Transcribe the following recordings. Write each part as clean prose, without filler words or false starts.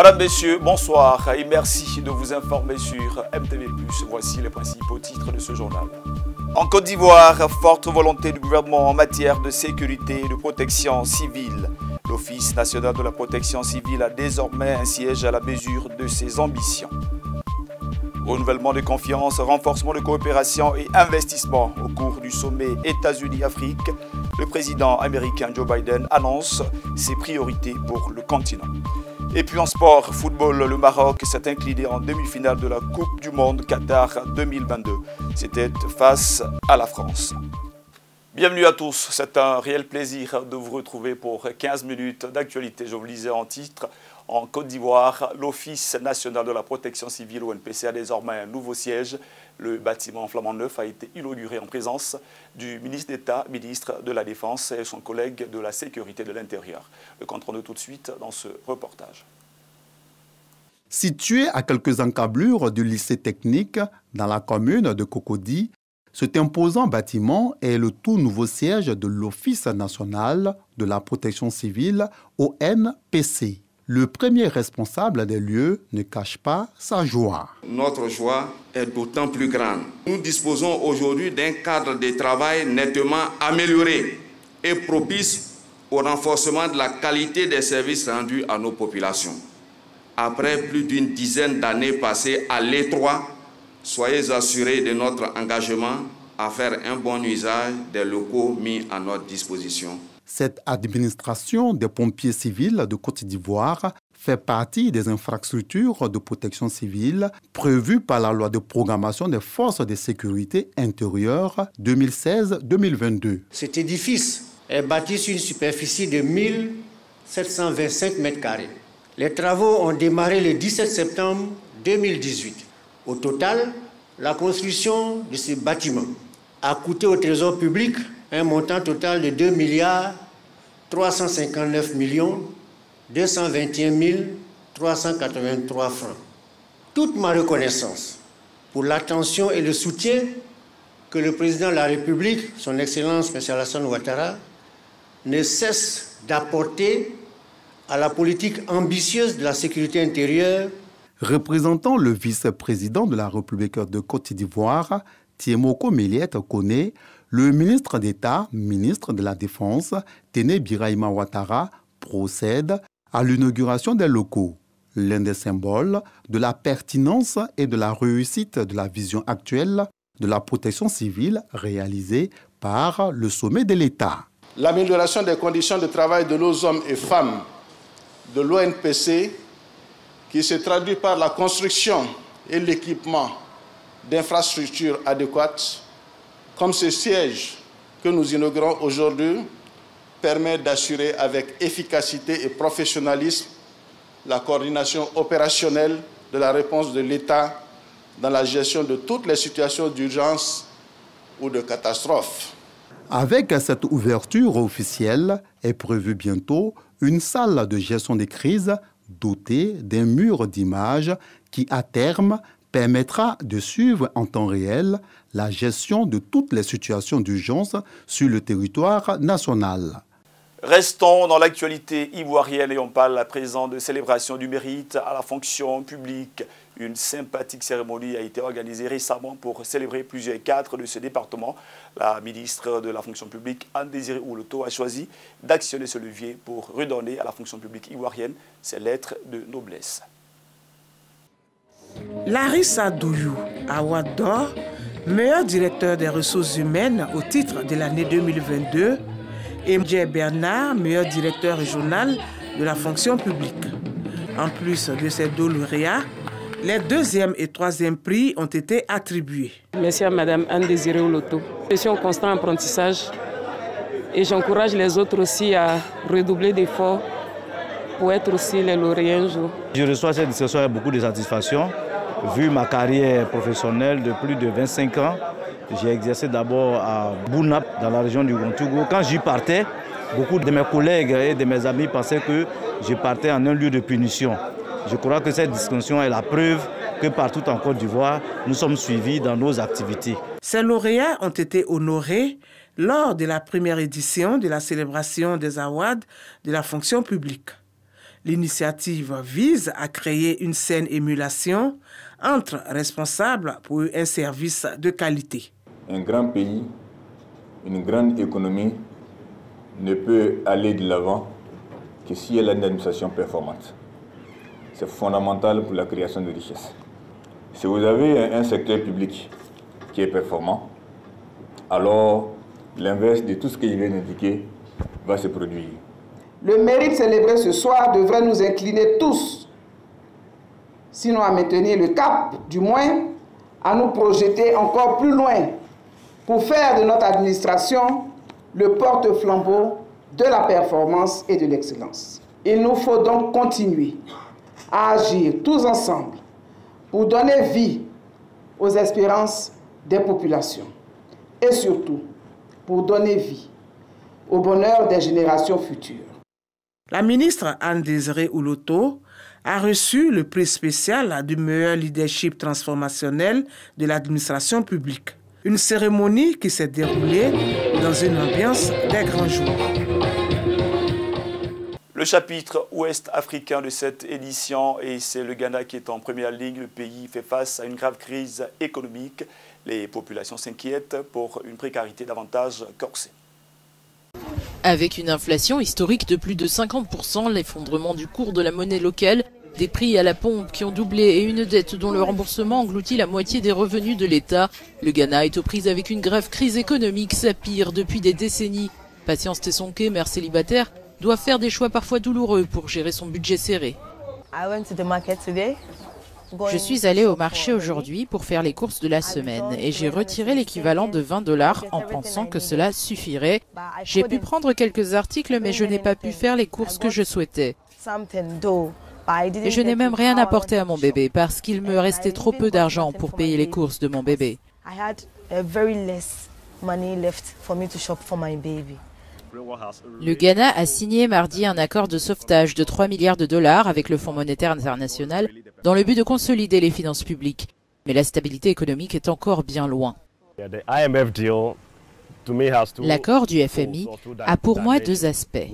Madame, Messieurs, bonsoir et merci de vous informer sur MTV+. Voici les principaux titres de ce journal. En Côte d'Ivoire, forte volonté du gouvernement en matière de sécurité et de protection civile. L'Office national de la protection civile a désormais un siège à la mesure de ses ambitions. Renouvellement de confiance, renforcement de coopération et investissement au cours du sommet États-Unis-Afrique. Le président américain Joe Biden annonce ses priorités pour le continent. Et puis en sport, football, le Maroc s'est incliné en demi-finale de la Coupe du Monde Qatar 2022. C'était face à la France. Bienvenue à tous, c'est un réel plaisir de vous retrouver pour 15 minutes d'actualité. Je vous lisais en titre, en Côte d'Ivoire, l'Office national de la protection civile, ONPC, a désormais un nouveau siège. Le bâtiment flambant neuf a été inauguré en présence du ministre d'État, ministre de la Défense et son collègue de la Sécurité de l'Intérieur. Le compte rendu tout de suite dans ce reportage. Situé à quelques encablures du lycée technique dans la commune de Cocody, cet imposant bâtiment est le tout nouveau siège de l'Office national de la protection civile, ONPC. Le premier responsable des lieux ne cache pas sa joie. Notre joie est d'autant plus grande. Nous disposons aujourd'hui d'un cadre de travail nettement amélioré et propice au renforcement de la qualité des services rendus à nos populations. Après plus d'une dizaine d'années passées à l'étroit, soyez assurés de notre engagement à faire un bon usage des locaux mis à notre disposition. Cette administration des pompiers civils de Côte d'Ivoire fait partie des infrastructures de protection civile prévues par la loi de programmation des forces de sécurité intérieure 2016-2022. Cet édifice est bâti sur une superficie de 1725 m². Les travaux ont démarré le 17 septembre 2018. Au total, la construction de ce bâtiment a coûté au Trésor public un montant total de 2 359 221 383 francs. Toute ma reconnaissance pour l'attention et le soutien que le président de la République, son Excellence M. Alassane Ouattara, ne cesse d'apporter à la politique ambitieuse de la sécurité intérieure. Représentant le vice-président de la République de Côte d'Ivoire, Thiemoko Méliette Koné, le ministre d'État, ministre de la Défense, Téné Birahima Ouattara, procède à l'inauguration des locaux, l'un des symboles de la pertinence et de la réussite de la vision actuelle de la protection civile réalisée par le sommet de l'État. L'amélioration des conditions de travail de nos hommes et femmes de l'ONPC, qui se traduit par la construction et l'équipement d'infrastructures adéquates, comme ce siège que nous inaugurons aujourd'hui, permet d'assurer avec efficacité et professionnalisme la coordination opérationnelle de la réponse de l'État dans la gestion de toutes les situations d'urgence ou de catastrophe. Avec cette ouverture officielle est prévue bientôt une salle de gestion des crises dotée d'un mur d'images qui, à terme, permettra de suivre en temps réel la gestion de toutes les situations d'urgence sur le territoire national. Restons dans l'actualité ivoirienne et on parle à présent de célébration du mérite à la fonction publique. Une sympathique cérémonie a été organisée récemment pour célébrer plusieurs cadres de ce département. La ministre de la fonction publique, Anne-Désirée Ouloto, a choisi d'actionner ce levier pour redonner à la fonction publique ivoirienne ses lettres de noblesse. Larissa Douyou, Award d'or, meilleur directeur des ressources humaines au titre de l'année 2022, et M. Bernard, meilleur directeur régional de la fonction publique. En plus de ces deux lauréats, les deuxième et troisième prix ont été attribués. Merci à Mme Anne-Désirée Ouloto. Je suis en constant apprentissage et j'encourage les autres aussi à redoubler d'efforts pour être aussi les lauréats un jour. Je reçois cette distinction avec beaucoup de satisfaction. Vu ma carrière professionnelle de plus de 25 ans, j'ai exercé d'abord à Bounap, dans la région du Gontougo. Quand j'y partais, beaucoup de mes collègues et de mes amis pensaient que je partais en un lieu de punition. Je crois que cette distinction est la preuve que partout en Côte d'Ivoire, nous sommes suivis dans nos activités. Ces lauréats ont été honorés lors de la première édition de la célébration des awards de la fonction publique. L'initiative vise à créer une saine émulation entre responsables pour un service de qualité. Un grand pays, une grande économie ne peut aller de l'avant que si elle a une administration performante. C'est fondamental pour la création de richesses. Si vous avez un secteur public qui est performant, alors l'inverse de tout ce que je viens d'indiquer va se produire. Le mérite célébré ce soir devrait nous incliner tous, sinon à maintenir le cap, du moins à nous projeter encore plus loin pour faire de notre administration le porte-flambeau de la performance et de l'excellence. Il nous faut donc continuer à agir tous ensemble pour donner vie aux espérances des populations et surtout pour donner vie au bonheur des générations futures. La ministre Anne-Désirée Ouloto a reçu le prix spécial du meilleur leadership transformationnel de l'administration publique. Une cérémonie qui s'est déroulée dans une ambiance des grands jours. Le chapitre ouest africain de cette édition, et c'est le Ghana qui est en première ligne. Le pays fait face à une grave crise économique. Les populations s'inquiètent pour une précarité davantage corsée. Avec une inflation historique de plus de 50%, l'effondrement du cours de la monnaie locale, des prix à la pompe qui ont doublé et une dette dont le remboursement engloutit la moitié des revenus de l'État, le Ghana est aux prises avec une grave crise économique, sa pire depuis des décennies. Patience Tessonké, mère célibataire, doit faire des choix parfois douloureux pour gérer son budget serré. Je suis allée au marché aujourd'hui pour faire les courses de la semaine et j'ai retiré l'équivalent de $20 en pensant que cela suffirait. J'ai pu prendre quelques articles mais je n'ai pas pu faire les courses que je souhaitais. Et je n'ai même rien apporté à mon bébé parce qu'il me restait trop peu d'argent pour payer les courses de mon bébé. Le Ghana a signé mardi un accord de sauvetage de 3 milliards de dollars avec le Fonds monétaire international dans le but de consolider les finances publiques. Mais la stabilité économique est encore bien loin. L'accord du FMI a pour moi deux aspects.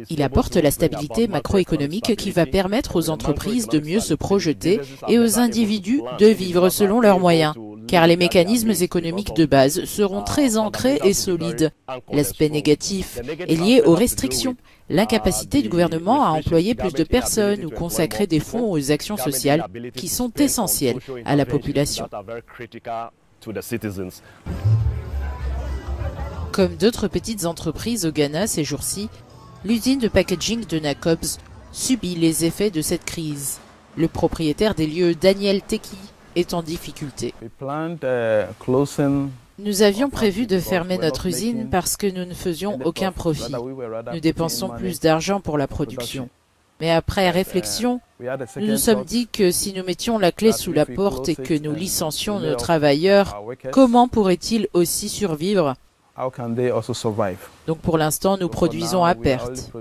Il apporte la stabilité macroéconomique qui va permettre aux entreprises de mieux se projeter et aux individus de vivre selon leurs moyens, car les mécanismes économiques de base seront très ancrés et solides. L'aspect négatif est lié aux restrictions, l'incapacité du gouvernement à employer plus de personnes ou consacrer des fonds aux actions sociales qui sont essentielles à la population. Comme d'autres petites entreprises au Ghana ces jours-ci, l'usine de packaging de Nacobs subit les effets de cette crise. Le propriétaire des lieux, Daniel Teki, est en difficulté. Nous avions prévu de fermer notre usine parce que nous ne faisions aucun profit. Nous dépensons plus d'argent pour la production. Mais après réflexion, nous nous sommes dit que si nous mettions la clé sous la porte et que nous licencions nos travailleurs, comment pourraient-ils aussi survivre ? Donc pour l'instant, nous produisons à perte.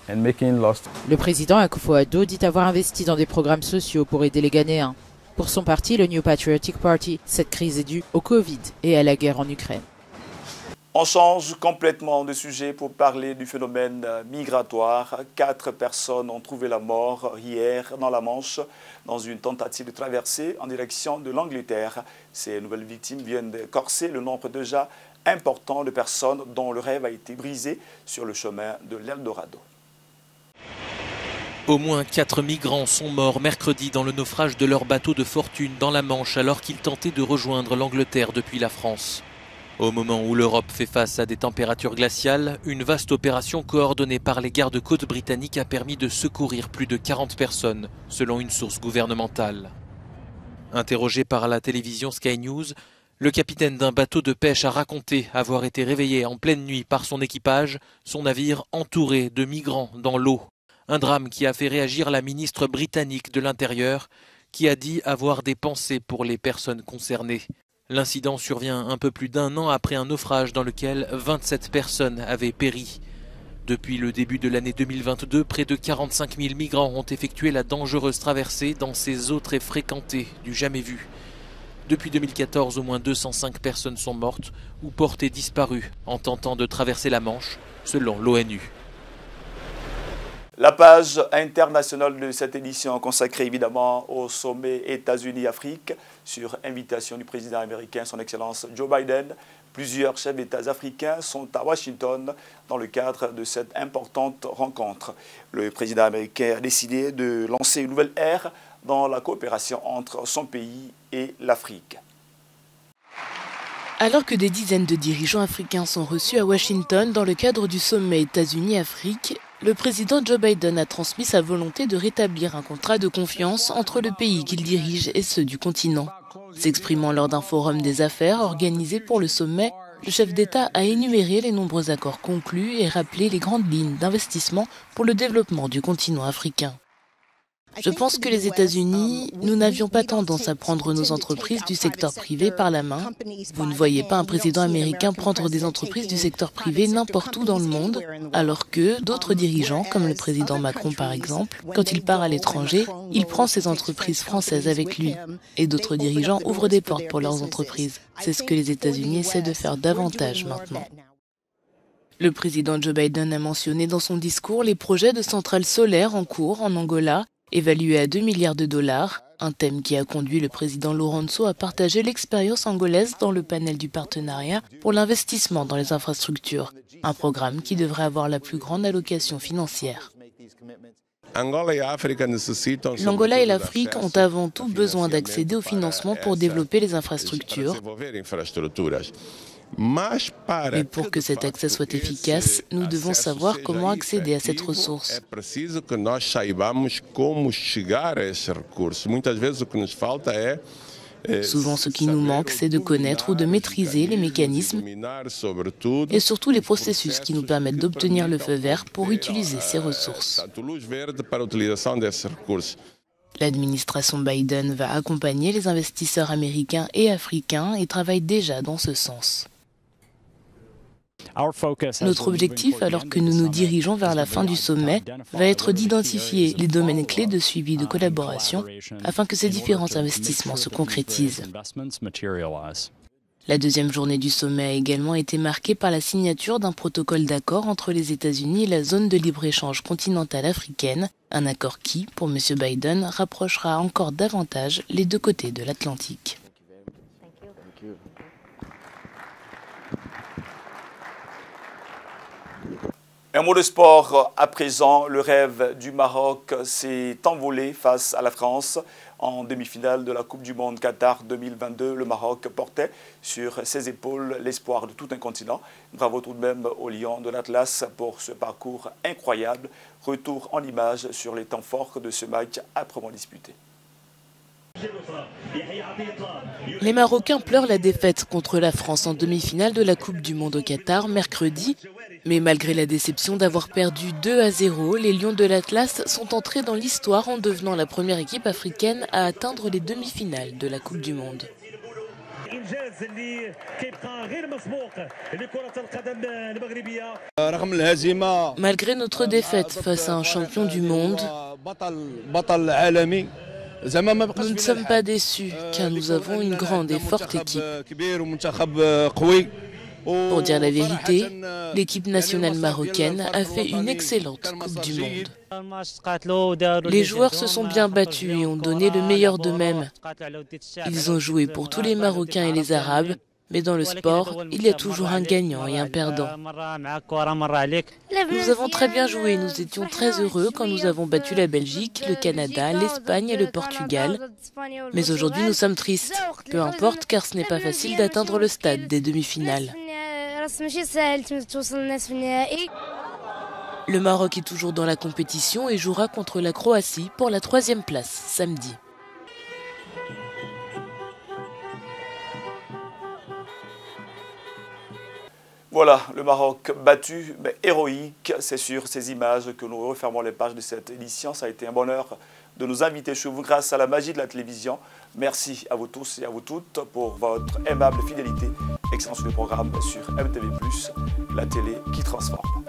Le président Akufo-Addo dit avoir investi dans des programmes sociaux pour aider les Ghanéens. Pour son parti, le New Patriotic Party, cette crise est due au Covid et à la guerre en Ukraine. On change complètement de sujet pour parler du phénomène migratoire. 4 personnes ont trouvé la mort hier dans la Manche dans une tentative de traversée en direction de l'Angleterre. Ces nouvelles victimes viennent de corser le nombre déjà important de personnes dont le rêve a été brisé sur le chemin de l'Eldorado. Au moins 4 migrants sont morts mercredi dans le naufrage de leur bateau de fortune dans la Manche alors qu'ils tentaient de rejoindre l'Angleterre depuis la France. Au moment où l'Europe fait face à des températures glaciales, une vaste opération coordonnée par les gardes-côtes britanniques a permis de secourir plus de 40 personnes, selon une source gouvernementale. Interrogé par la télévision Sky News, le capitaine d'un bateau de pêche a raconté avoir été réveillé en pleine nuit par son équipage, son navire entouré de migrants dans l'eau. Un drame qui a fait réagir la ministre britannique de l'Intérieur, qui a dit avoir des pensées pour les personnes concernées. L'incident survient un peu plus d'1 an après un naufrage dans lequel 27 personnes avaient péri. Depuis le début de l'année 2022, près de 45 000 migrants ont effectué la dangereuse traversée dans ces eaux très fréquentées du jamais vu. Depuis 2014, au moins 205 personnes sont mortes ou portées disparues en tentant de traverser la Manche, selon l'ONU. La page internationale de cette édition consacrée évidemment au sommet États-Unis-Afrique sur invitation du président américain, son Excellence Joe Biden. Plusieurs chefs d'État africains sont à Washington dans le cadre de cette importante rencontre. Le président américain a décidé de lancer une nouvelle ère dans la coopération entre son pays et l'Afrique. Alors que des dizaines de dirigeants africains sont reçus à Washington dans le cadre du sommet États-Unis-Afrique, le président Joe Biden a transmis sa volonté de rétablir un contrat de confiance entre le pays qu'il dirige et ceux du continent. S'exprimant lors d'un forum des affaires organisé pour le sommet, le chef d'État a énuméré les nombreux accords conclus et rappelé les grandes lignes d'investissement pour le développement du continent africain. Je pense que les États-Unis, nous n'avions pas tendance à prendre nos entreprises du secteur privé par la main. Vous ne voyez pas un président américain prendre des entreprises du secteur privé n'importe où dans le monde, alors que d'autres dirigeants, comme le président Macron par exemple, quand il part à l'étranger, il prend ses entreprises françaises avec lui. Et d'autres dirigeants ouvrent des portes pour leurs entreprises. C'est ce que les États-Unis essaient de faire davantage maintenant. Le président Joe Biden a mentionné dans son discours les projets de centrales solaires en cours en Angola, évalué à 2 milliards de dollars, un thème qui a conduit le président Lourenço à partager l'expérience angolaise dans le panel du partenariat pour l'investissement dans les infrastructures, un programme qui devrait avoir la plus grande allocation financière. L'Angola et l'Afrique ont avant tout besoin d'accéder au financement pour développer les infrastructures. Mais pour que cet accès soit efficace, nous devons savoir comment accéder à cette ressource. Souvent, ce qui nous manque, c'est de connaître ou de maîtriser les mécanismes et surtout les processus qui nous permettent d'obtenir le feu vert pour utiliser ces ressources. L'administration Biden va accompagner les investisseurs américains et africains et travaille déjà dans ce sens. Notre objectif, alors que nous nous dirigeons vers la fin du sommet, va être d'identifier les domaines clés de suivi de collaboration afin que ces différents investissements se concrétisent. La deuxième journée du sommet a également été marquée par la signature d'un protocole d'accord entre les États-Unis et la zone de libre-échange continentale africaine, un accord qui, pour M. Biden, rapprochera encore davantage les deux côtés de l'Atlantique. Un mot de sport à présent. Le rêve du Maroc s'est envolé face à la France en demi-finale de la Coupe du Monde Qatar 2022. Le Maroc portait sur ses épaules l'espoir de tout un continent. Bravo tout de même aux Lions de l'Atlas pour ce parcours incroyable. Retour en images sur les temps forts de ce match âprement disputé. Les Marocains pleurent la défaite contre la France en demi-finale de la Coupe du Monde au Qatar mercredi. Mais malgré la déception d'avoir perdu 2-0, les Lions de l'Atlas sont entrés dans l'histoire en devenant la première équipe africaine à atteindre les demi-finales de la Coupe du Monde. Malgré notre défaite face à un champion du monde, nous ne sommes pas déçus car nous avons une grande et forte équipe. Pour dire la vérité, l'équipe nationale marocaine a fait une excellente Coupe du Monde. Les joueurs se sont bien battus et ont donné le meilleur d'eux-mêmes. Ils ont joué pour tous les Marocains et les Arabes, mais dans le sport, il y a toujours un gagnant et un perdant. Nous avons très bien joué, nous étions très heureux quand nous avons battu la Belgique, le Canada, l'Espagne et le Portugal. Mais aujourd'hui, nous sommes tristes. Peu importe, car ce n'est pas facile d'atteindre le stade des demi-finales. Le Maroc est toujours dans la compétition et jouera contre la Croatie pour la 3e place samedi. Voilà, le Maroc battu, mais héroïque. C'est sur ces images que nous refermons les pages de cette édition. Ça a été un bonheur de nous inviter chez vous grâce à la magie de la télévision. Merci à vous tous et à vous toutes pour votre aimable fidélité. Excellence du programme sur MTV+, la télé qui transforme.